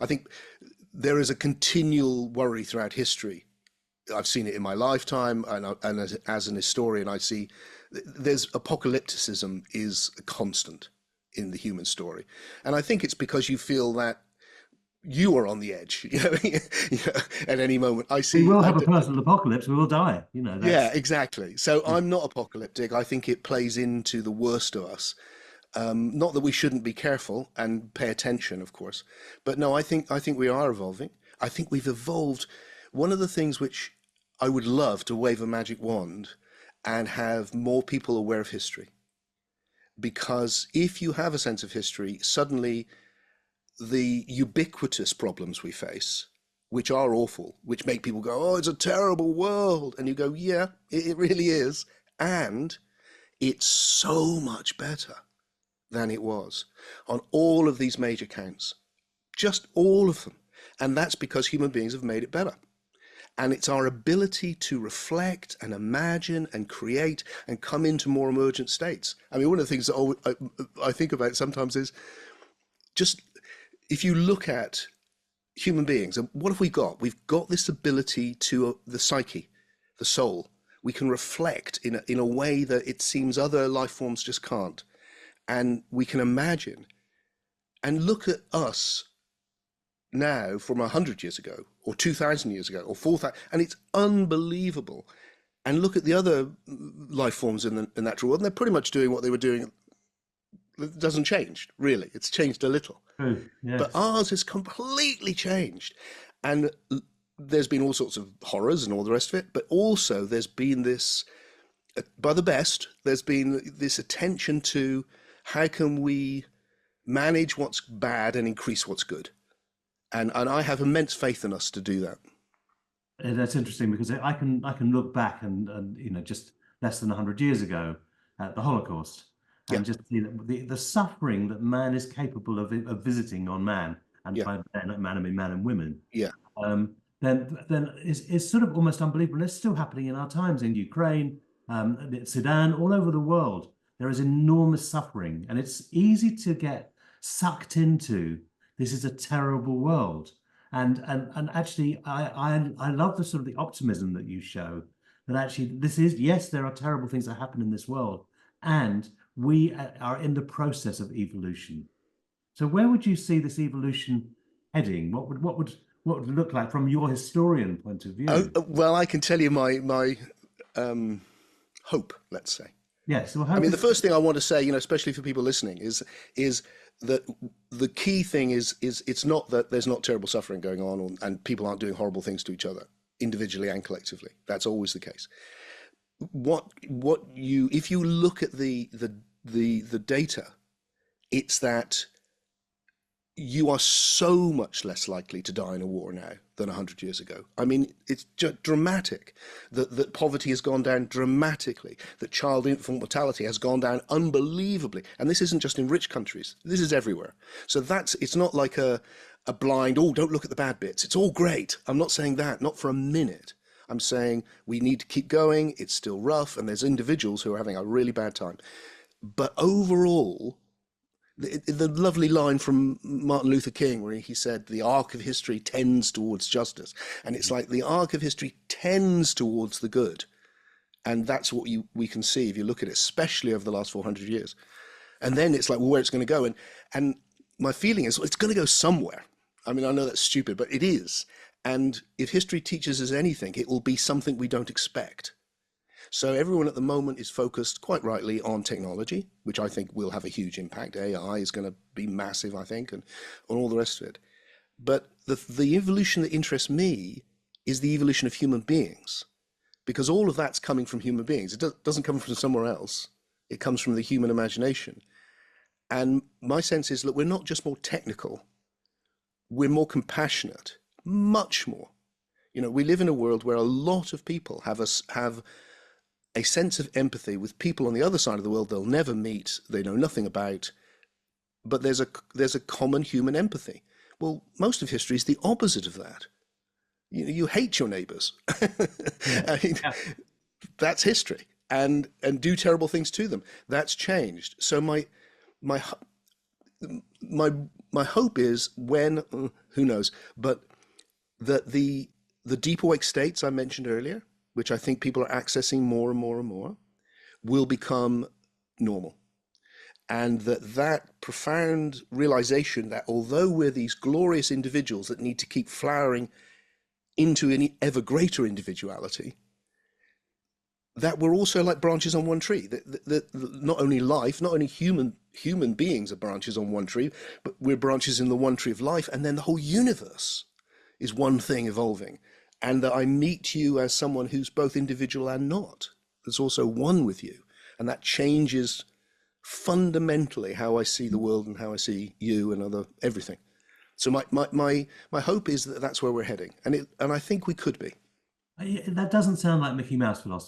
I think there is a continual worry throughout history. I've seen it in my lifetime, and as an historian, I see there's apocalypticism is a constant in the human story. And I think it's because you feel that you are on the edge, at any moment. We will have a personal apocalypse. We will die. Yeah, That's exactly. So yeah. I'm not apocalyptic. I think it plays into the worst of us. Not that we shouldn't be careful and pay attention, of course, but no, I think we are evolving. I think we've evolved. One of the things which I would love to wave a magic wand and have more people aware of history, because if you have a sense of history, suddenly the ubiquitous problems we face, which are awful, which make people go, "Oh, it's a terrible world," and you go, "Yeah, it really is," and it's so much better than it was on all of these major counts, just all of them. And that's because human beings have made it better. And it's our ability to reflect and imagine and create and come into more emergent states. I mean, one of the things that I think about sometimes is just, if you look at human beings, and what have we got? We've got this ability to the psyche, the soul. We can reflect in a way that it seems other life forms just can't. And we can imagine and look at us now from 100 years ago or 2000 years ago or 4,000, and it's unbelievable. And look at the other life forms in the natural world, and they're pretty much doing what they were doing. It doesn't change, really. It's changed a little. True. But Yes. ours has completely changed. And there's been all sorts of horrors and all the rest of it, but also there's been this, by the best, there's been this attention to how can we manage what's bad and increase what's good. And I have immense faith in us to do that. That's interesting because I can look back and just less than 100 years ago at the Holocaust Yeah, and just see that the suffering that man is capable of visiting on man, and yeah, by man I mean man and women, yeah, then is sort of almost unbelievable. It's still happening in our times in Ukraine, Sudan, all over the world. There is enormous suffering, and it's easy to get sucked into this is a terrible world. And actually, I love the sort of the optimism that you show that actually this is, yes, there are terrible things that happen in this world, and we are in the process of evolution. So where would you see this evolution heading? What would it look like from your historian point of oh, view? well, I can tell you my um, hope, let's say. Yes, well, I hope mean, the is first thing I want to say, especially for people listening, is that the key thing is it's not that there's not terrible suffering going on, and people aren't doing horrible things to each other, individually and collectively. That's always the case. What you if you look at the data, it's that you are so much less likely to die in a war now than 100 years ago. I mean, it's just dramatic that poverty has gone down dramatically, that child infant mortality has gone down unbelievably. And this isn't just in rich countries, this is everywhere. So it's not like a blind, oh, don't look at the bad bits. It's all great. I'm not saying that, not for a minute. I'm saying we need to keep going. It's still rough, and there's individuals who are having a really bad time. But overall, the lovely line from Martin Luther King, where he said, the arc of history tends towards justice. And it's like the arc of history tends towards the good. And that's what we can see if you look at it, especially over the last 400 years. And then it's like, well, where it's going to go. And my feeling is, well, it's going to go somewhere. I mean, I know that's stupid, but it is. And if history teaches us anything, it will be something we don't expect. So everyone at the moment is focused, quite rightly, on technology, which I think will have a huge impact. AI is going to be massive, I think, and on all the rest of it. But the evolution that interests me is the evolution of human beings, because all of that's coming from human beings. It doesn't come from somewhere else. It comes from the human imagination. And my sense is that we're not just more technical, we're more compassionate, much more. We live in a world where a lot of people have a sense of empathy with people on the other side of the world they'll never meet, they know nothing about, but there's a common human empathy. Well, most of history is the opposite of that. You hate your neighbors. yeah, I mean, yeah. that's history, and do terrible things to them. That's changed. So my my hope is when, who knows, but that the deep awake states I mentioned earlier, which I think people are accessing more and more and more, will become normal. And that profound realization that although we're these glorious individuals that need to keep flowering into an ever greater individuality, that we're also like branches on one tree. That not only life, not only human beings are branches on one tree, but we're branches in the one tree of life, and then the whole universe is one thing evolving. And that I meet you as someone who's both individual and not, that's also one with you. And that changes fundamentally how I see the world and how I see you and everything. So my hope is that that's where we're heading, and I think we could be. That doesn't sound like Mickey Mouse philosophy.